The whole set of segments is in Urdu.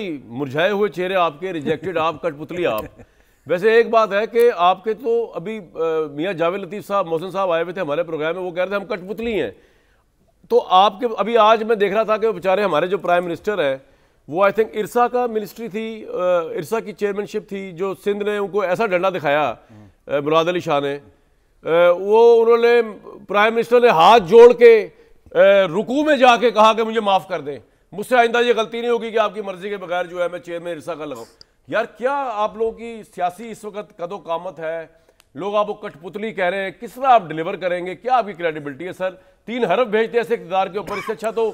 مرجھائے ہوئے چہرے آپ کے، ریجیکٹڈ آپ، کٹ پتلی آپ. ویسے ایک بات ہے کہ آپ کے تو ابھی میاں جاوید لطیف صاحب، محسن صاحب آئے ہوئے تھے ہمارے پروگرام میں، وہ کہہ رہے تھے ہم کٹ پتلی ہیں. تو آپ کے ابھی آج میں دیکھ رہا تھا کہ بیچارے ہمارے جو پرائم منسٹر ہے وہ آئی تھنک ارسا کا منسٹری تھی، ارسا کی چیئرمین شپ تھی، جو سندھ نے ان کو ایسا ڈنڈا دکھایا مراد علی شاہ نے، وہ انہوں نے پرائم منسٹر نے ہاتھ جوڑ کے رکوع میں جا کے کہا کہ مجھے معاف کر دیں، مجھ سے آئندہ یہ غلطی نہیں ہوگی کہ آپ کی مرضی کے بغیر جو ہے میں چیئرمین ارسا کا لگاؤں. یار کیا آپ لوگوں کی سیاسی اس وقت قد و قامت ہے؟ لوگ آپ کو کٹ پتلی کہہ رہے ہیں، کس طرح آپ ڈیلیور کریں گے؟ کیا آپ کی کریڈیبلٹی ہے سر؟ 3 حرف بھیجتے ایسے اقتدار کے اوپر، اس سے اچھا تو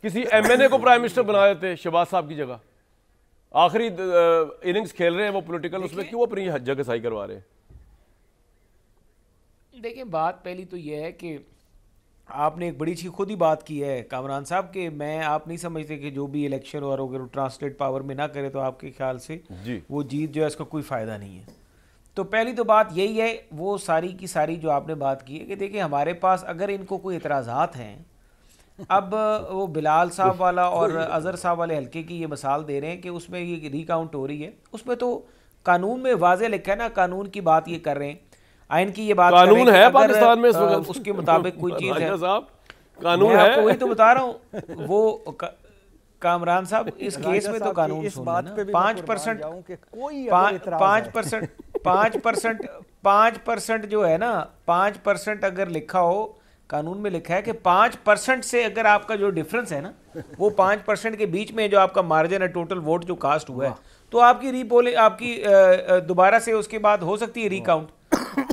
کسی ایم این اے کو پرائم منسٹر بنا دیتے شہباز صاحب کی جگہ. آخری اننگز کھیل رہے ہیں وہ پولیٹیکل، اس میں کیوں اپنی جگہ صحیح کروا رہے ہیں؟ دیکھیں بات پہلی تو یہ ہے کہ آپ نے ایک بڑی اچھی خود ہی بات کی ہے کامران صاحب کہ میں آپ نہیں سمجھتے کہ جو بھی الیکشن اور اگر ٹرانسلیٹ پاور میں نہ کرے تو آپ کے خیال سے وہ جیت جو ہے اس کا کوئی فائدہ نہیں ہے. تو پہلی تو بات یہی ہے، وہ ساری کی ساری جو آپ نے بات کی ہے کہ دیکھیں ہمارے پاس اگر ان کو کوئی اعتراضات ہیں، اب وہ بلال صاحب والا اور اظہر صاحب والے حلقے کی یہ مثال دے رہے ہیں کہ اس میں یہ ری کاؤنٹ ہو رہی ہے، اس میں تو قانون میں واضح لکھا ہے نا، قانون کی بات یہ کر رہے ہیں، آئین کی یہ بات قانون ہے پاکستان میں اس کے مطابق کوئی چیز ہے، قانون میں ہے. آپ کو وہی تو بتا رہا ہوں. وہ کامران صاحب اس کیس میں تو قانون سننا 5% جو ہے نا، 5% اگر لکھا ہو قانون میں، لکھا ہے کہ 5% سے اگر آپ کا جو ڈفرنس ہے نا، وہ 5% کے بیچ میں جو آپ کا مارجن ہے ٹوٹل ووٹ جو کاسٹ ہوا ہے، تو آپ کی آپ کی دوبارہ سے اس کے بعد ہو سکتی ہے ری کاؤنٹ.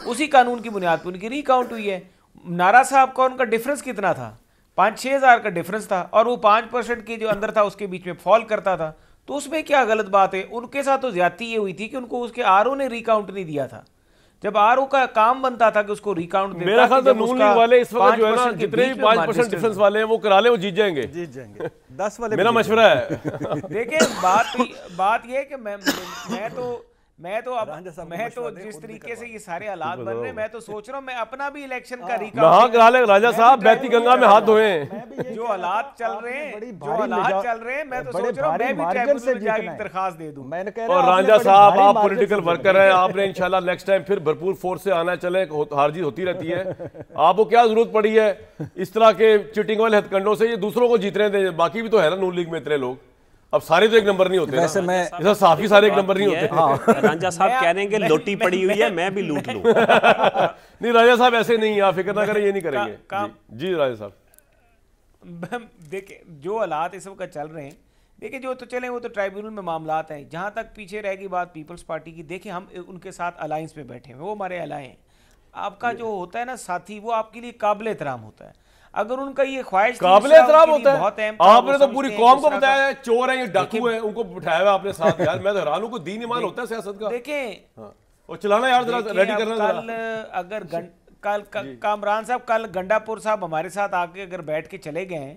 اسی قانون کی بنیاد پہ ان کی ری کاؤنٹ ہوئی ہے. نارا صاحب کا ان کا ڈفرنس کتنا تھا؟ 5-6 ہزار کا ڈفرنس تھا، اور وہ 5% کے جو اندر تھا اس کے بیچ میں فال کرتا تھا. تو اس میں کیا غلط بات ہے؟ ان کے ساتھ تو زیادتی یہ ہوئی تھی کہ ان کو اس کے آر او نے ری کاؤنٹ نہیں دیا تھا. جب آر او کا کام بنتا تھا کہ اس کو ری کاؤنٹ دیتا، میرا خیال تو نون لیگ والے اس وقت جو ہے نا جتنے بھی 5% ڈفرنس والے ہیں وہ کرا لیں، وہ جیت جائیں گے. 10 والے میرا مشورہ ہے. دیکھیں بات یہ ہے کہ میں تو جس طریقے سے یہ سارے حالات بن رہے ہیں، میں تو سوچ رہا ہوں میں اپنا بھی الیکشن کا ری کہاں کرا لیں راجہ صاحب، بیتی گنگا میں ہاتھ دھوئیں. جو حالات چل رہے ہیں میں تو سوچ رہا ہوں میں بھی ٹریبونل میں جا کے درخواست دے دوں. اور رانجھا صاحب آپ پولیٹیکل ورکر ہیں، آپ نے انشاءاللہ نیکسٹ ٹائم پھر بھرپور فورس سے آنا. چلے ہار جیت ہوتی رہتی ہے، آپ کو کیا ضرورت پڑی ہے اس طرح کے چیٹنگ والے ہتھ کنڈوں سے؟ یہ دوسروں کو جیت رہے تھے، باقی بھی تو ہے نا نون لیگ میں اتنے لوگ. اب سارے تو ایک نمبر نہیں ہوتے، ویسے میں صحافی سارے ایک نمبر نہیں ہوتے. رانجھا صاحب کہہ رہے ہیں کہ لوٹی پڑی ہوئی ہے میں بھی لوٹ لوں. نہیں راجہ صاحب ایسے نہیں، آپ فکر نہ کریں، یہ نہیں کریں گے. جی راجہ صاحب دیکھیں جو حالات اس وقت چل رہے ہیں، دیکھیں جو تو چلیں وہ تو ٹرائیبیونل میں معاملات ہیں. جہاں تک پیچھے رہ گئی بات پیپلز پارٹی کی، دیکھیں ہم ان کے ساتھ الائنس میں بیٹھے ہیں، وہ ہمارے الائے ہیں. آپ کا جو ہوتا ہے نا ساتھی، وہ آپ کے لیے قابل احترام ہوتا ہے. اگر ان کا یہ خواہش قابل احترام ہوتا ہے، آپ نے تو پوری قوم کو بتایا ہے چور ہیں، یہ ڈاکو ہیں، ان کو بٹھایا ہوا آپ نے ساتھ. یار میں تو حیران ہوں، کوئی دین ایمان ہوتا ہے سیاست کا؟ دیکھیں اور چلانا یار ذرا ریڈی کرنا. کل اگر کامران صاحب کل گنڈا پور صاحب ہمارے ساتھ آ کے اگر بیٹھ کے چلے گئے ہیں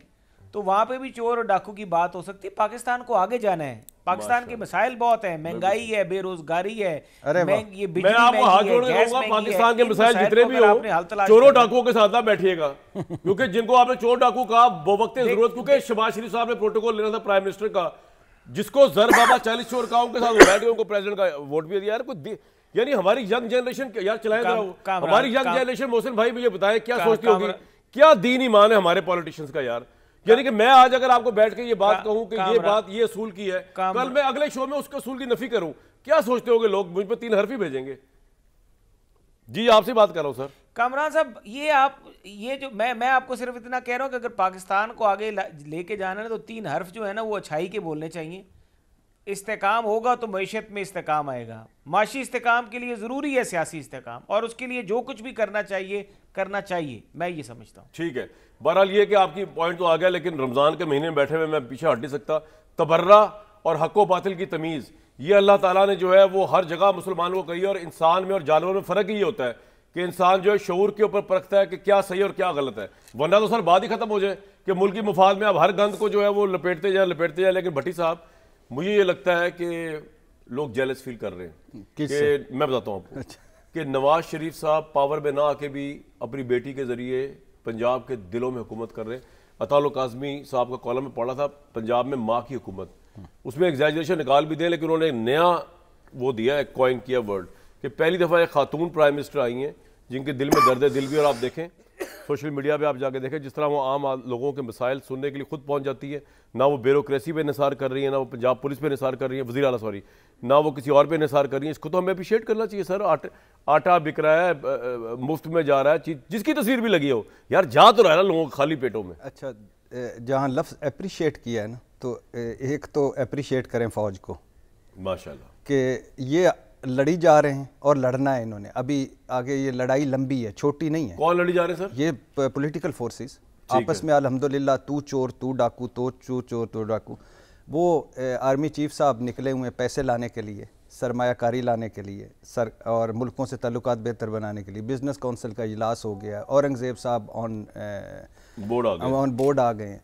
تو وہاں پہ بھی چور اور ڈاکو کی بات ہو سکتی. پاکستان کو آگے جانا ہے، پاکستان کے مسائل بہت ہیں، مہنگائی ہے، بے روزگاری ہے، یہ بجلی میں آپ کو ہاتھ جوڑ کے کہوں گا پاکستان کے مسائل جتنے بھی ہو چوروں ڈاکوؤں کے ساتھ نہ بیٹھیے گا، کیونکہ جن کو آپ نے چور ڈاکو کہا بوقت ضرورت، کیونکہ شہباز شریف صاحب نے پروٹوکول لینا تھا پرائم منسٹر کا، جس کو زر بابا 40 چور کہا ان کے ساتھ بیٹھ گئے، ان کو پریزیڈنٹ کا ووٹ بھی دیا. یعنی ہماری ینگ جنریشن یار چلائیں گا، ہماری ینگ جنریشن محسن بھائی مجھے بتائیں کیا سوچتی ہوگی؟ کیا دین ایمان ہے ہمارے پولیٹیشنز کا یار؟ یعنی کہ میں آج اگر آپ کو بیٹھ کے یہ بات کہوں کہ یہ بات یہ اصول کی ہے، کل میں اگلے شو میں اس کے اصول کی نفی کروں، کیا سوچتے ہوگے لوگ؟ مجھ پہ 3 حرف ہی بھیجیں گے. جی آپ سے بات کر رہا ہوں سر. کامران صاحب یہ جو میں آپ کو صرف اتنا کہہ رہا ہوں کہ اگر پاکستان کو آگے لے کے جانا ہے تو 3 حرف جو ہے نا وہ اچھائی کے بولنے چاہیے. استحکام ہوگا تو معیشت میں استحکام آئے گا. معاشی استحکام کے لیے ضروری ہے سیاسی استحکام، اور اس کے لیے جو کچھ بھی کرنا چاہیے میں یہ سمجھتا ہوں. ٹھیک ہے، بہرحال یہ کہ آپ کی پوائنٹ تو آ گیا، لیکن رمضان کے مہینے میں بیٹھے ہوئے میں پیچھے ہٹ نہیں سکتا. تبرہ اور حق و باطل کی تمیز یہ اللہ تعالیٰ نے جو ہے وہ ہر جگہ مسلمانوں کو کہی ہے، اور انسان میں اور جانوروں میں فرق یہ ہوتا ہے کہ انسان جو ہے شعور کے اوپر پرکھتا ہے کہ کیا صحیح اور کیا غلط ہے. ورنہ تو سر بات ہی ختم ہو جائے کہ ملکی مفاد میں اب ہر گند کو جو ہے وہ لپیٹتے جائیں. لیکن بھٹی صاحب مجھے یہ لگتا ہے کہ لوگ جیلس فیل کر رہے ہیں کہ میں بتاتا ہوں آپ کو کہ نواز شریف صاحب پاور میں نہ آ کے بھی اپنی بیٹی کے ذریعے پنجاب کے دلوں میں حکومت کر رہے ہیں. عطا اللہ کاظمی صاحب کا کالم میں پڑھا تھا، پنجاب میں ماں کی حکومت. اس میں ایگزیجریشن نکال بھی دیں، لیکن انہوں نے ایک نیا وہ دیا، ایک کوائن کیا ورڈ کہ پہلی دفعہ ایک خاتون پرائم منسٹر آئی ہیں جن کے دل میں درد دل بھی، اور آپ دیکھیں سوشل میڈیا پہ آپ جا کے دیکھیں جس طرح وہ عام لوگوں کے مسائل سننے کے لیے خود پہنچ جاتی ہے، نہ وہ بیوروکریسی پہ انحصار کر رہی ہیں، نہ وہ پنجاب پولیس پہ انحصار کر رہی ہیں، وزیر اعلیٰ سوری، نہ وہ کسی اور پہ انحصار کر رہی ہیں. اس کو تو ہمیں اپریشیٹ کرنا چاہیے سر. آٹا بک رہا ہے، مفت میں جا رہا ہے، جس کی تصویر بھی لگی ہو یار جا تو رہا ہے نا لوگوں خالی پیٹوں میں. اچھا جہاں لفظ اپریشیٹ کیا ہے نا، تو ایک تو اپریشیٹ کریں فوج کو ماشاءاللہ کہ یہ لڑی جا رہے ہیں اور لڑنا ہے انہوں نے. ابھی آگے یہ لڑائی لمبی ہے، چھوٹی نہیں ہے. کون لڑی جا رہے ہیں سر؟ یہ پولیٹیکل فورسز آپس میں الحمدللہ تو چور تو ڈاکو، تو چور تو ڈاکو. وہ آرمی چیف صاحب نکلے ہوئے ہیں پیسے لانے کے لیے، سرمایہ کاری لانے کے لیے، اور ملکوں سے تعلقات بہتر بنانے کے لیے. بزنس کونسل کا اجلاس ہو گیا، اورنگزیب صاحب آن بورڈ آ گئے ہیں.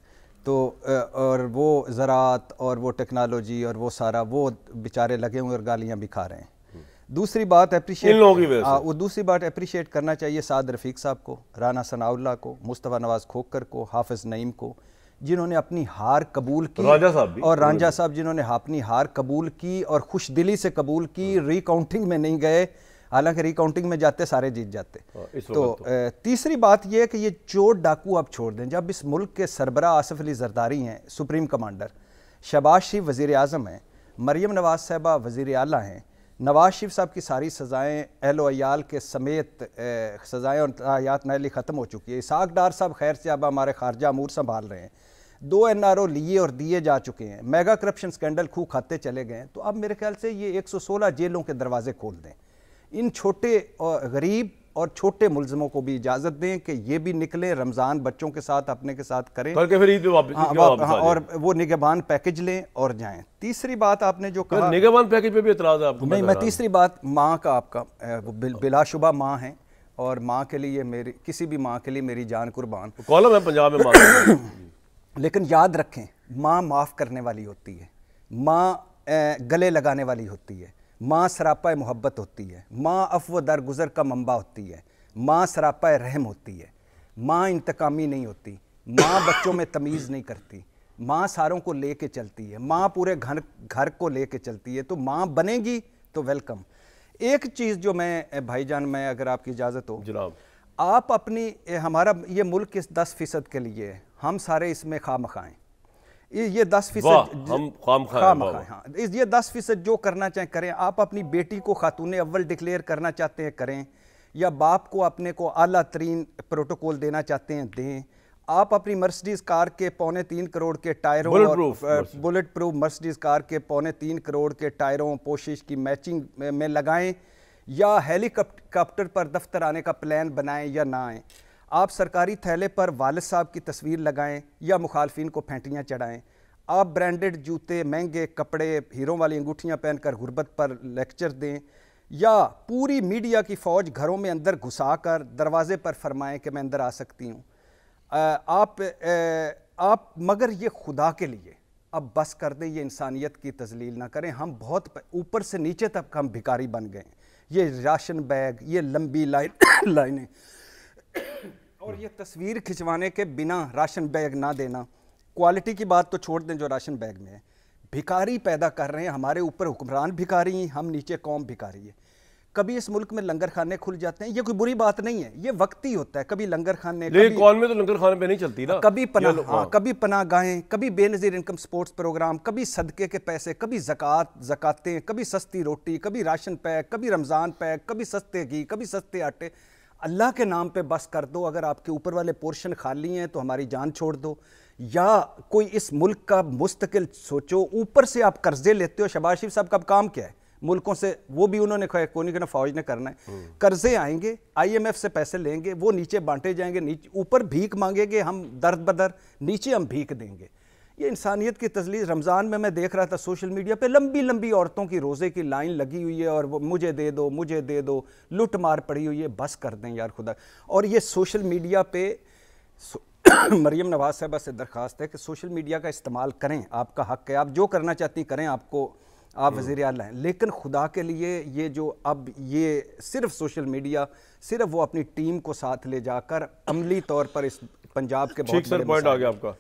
تو اور وہ زراعت اور وہ ٹیکنالوجی اور وہ سارا وہ بیچارے لگے ہوئے اور گالیاں بھی کھا رہے ہیں. دوسری بات اپریشیٹ کرنا چاہیے سعد رفیق صاحب کو، رانا ثناء اللہ کو، مصطفیٰ نواز کھوکر کو، حافظ نعیم کو، جنہوں نے اپنی ہار قبول کی، اور رانجھا صاحب جنہوں نے اپنی ہار قبول کی اور خوش دلی سے قبول کی. ری کاؤنٹنگ میں نہیں گئے، حالانکہ ری کاؤنٹنگ میں جاتے سارے جیت جاتے. تو تیسری بات یہ ہے کہ یہ چور ڈاکو آپ چھوڑ دیں. جب اس ملک کے سربراہ آصف علی زرداری ہیں سپریم کمانڈر، شہباز شریف وزیر اعظم ہیں، مریم نواز صاحبہ وزیر اعلیٰ ہیں، نواز شریف صاحب کی ساری سزائیں اہل و عیال کے سمیت سزائیں اور تاحیات نائلی ختم ہو چکی ہے. اسحاق ڈار صاحب خیر سے اب ہمارے خارجہ امور سنبھال رہے ہیں. 2 NRO لیے اور دیے جا چکے ہیں. میگا کرپشن سکینڈل کھو کھاتے چلے گئے ہیں. تو اب میرے خیال سے یہ 116 جیلوں کے دروازے کھول دیں. ان چھوٹے اور غریب اور چھوٹے ملزموں کو بھی اجازت دیں کہ یہ بھی نکلیں، رمضان بچوں کے ساتھ اپنے کے ساتھ کریں اور وہ نگہبان پیکج لیں اور جائیں. تیسری بات آپ نے جو کہا، نگہبان پیکج پہ بھی اعتراض ہے آپ کو؟ نہیں، میں تیسری بات ماں کا، آپ کا بلا شبہ ماں ہیں، اور ماں کے لیے میری کسی بھی ماں کے لیے میری جان قربان. کالم ہے پنجاب میں ماں. لیکن یاد رکھیں ماں معاف کرنے والی ہوتی ہے، ماں گلے لگانے والی ہوتی ہے، ماں سراپا محبت ہوتی ہے، ماں عفو درگزر کا منبع ہوتی ہے، ماں سراپا رحم ہوتی ہے، ماں انتقامی نہیں ہوتی، ماں بچوں میں تمیز نہیں کرتی، ماں ساروں کو لے کے چلتی ہے، ماں پورے گھر کو لے کے چلتی ہے. تو ماں بنے گی تو ویلکم. ایک چیز جو میں بھائی جان، میں اگر آپ کی اجازت ہو جناب، آپ اپنی ہمارا یہ ملک اس 10% کے لیے ہے، ہم سارے اس میں خواہ مخواہ ہیں. یہ 10% ہم خواہ مخواہ ہاں، یہ 10% جو کرنا چاہیں کریں. آپ اپنی بیٹی کو خاتون اول ڈکلیئر کرنا چاہتے ہیں کریں، یا باپ کو اپنے کو اعلیٰ ترین پروٹوکول دینا چاہتے ہیں دیں. آپ اپنی مرسڈیز کار کے 3.25 کروڑ کے ٹائروں، بلٹ پروف مرسڈیز کار کے 3.25 کروڑ کے ٹائروں پوشش کی میچنگ میں لگائیں، یا ہیلی کاپٹر پر دفتر آنے کا پلان بنائیں یا نہ آئیں. آپ سرکاری تھیلے پر والد صاحب کی تصویر لگائیں یا مخالفین کو پھینٹیاں چڑھائیں. آپ برانڈڈ جوتے، مہنگے کپڑے، ہیروں والی انگوٹھیاں پہن کر غربت پر لیکچر دیں، یا پوری میڈیا کی فوج گھروں میں اندر گھسا کر دروازے پر فرمائیں کہ میں اندر آ سکتی ہوں. آپ مگر یہ خدا کے لیے اب بس کر دیں، یہ انسانیت کی تذلیل نہ کریں. ہم بہت اوپر سے نیچے تک ہم بھکاری بن گئے ہیں. یہ راشن بیگ، یہ لمبی لائنیں اور یہ تصویر کھنچوانے کے بنا راشن بیگ نہ دینا. کوالٹی کی بات تو چھوڑ دیں جو راشن بیگ میں ہے. بھکاری پیدا کر رہے ہیں، ہمارے اوپر حکمران بھکاری ہیں، ہم نیچے قوم بھکاری ہے. کبھی اس ملک میں لنگر خانے کھل جاتے ہیں، یہ کوئی بری بات نہیں ہے، یہ وقتی ہوتا ہے. کبھی لنگر خانے، لیکن کون میں تو لنگر خانے پہ نہیں چلتی نا. کبھی پناہ گاہیں، کبھی بے نظیر انکم سپورٹس پروگرام، کبھی صدقے کے پیسے، کبھی زکاتیں، کبھی سستی روٹی، کبھی راشن پیک، کبھی رمضان پیک، کبھی سستے گھی، کبھی سستے آٹے. اللہ کے نام پہ بس کر دو. اگر آپ کے اوپر والے پورشن خالی ہیں تو ہماری جان چھوڑ دو، یا کوئی اس ملک کا مستقل سوچو. اوپر سے آپ قرضے لیتے ہو. شہباز شریف صاحب کا کام کیا ہے؟ ملکوں سے وہ بھی انہوں نے کونی کہ فوج نے کرنا ہے. قرضے آئیں گے، IMF سے پیسے لیں گے، وہ نیچے بانٹے جائیں گے، اوپر بھیک مانگیں گے ہم درد بدر، نیچے ہم بھیک دیں گے. یہ انسانیت کی تذلیل. رمضان میں دیکھ رہا تھا سوشل میڈیا پہ لمبی لمبی عورتوں کی روزے کی لائن لگی ہوئی ہے، اور وہ مجھے دے دو مجھے دے دو، لٹ مار پڑی ہوئی ہے. بس کر دیں یار خدا. اور یہ سوشل میڈیا پہ مریم نواز صاحبہ سے درخواست ہے کہ سوشل میڈیا کا استعمال کریں، آپ کا حق ہے، آپ جو کرنا چاہتی کریں، آپ وزیر اعلیٰ ہیں. لیکن خدا کے لیے یہ جو اب یہ صرف سوشل میڈیا، صرف وہ اپنی ٹیم کو ساتھ لے جا کر عملی طور پر اس پنجاب کے بہت بڑے پوائنٹ آ گیا آپ کا.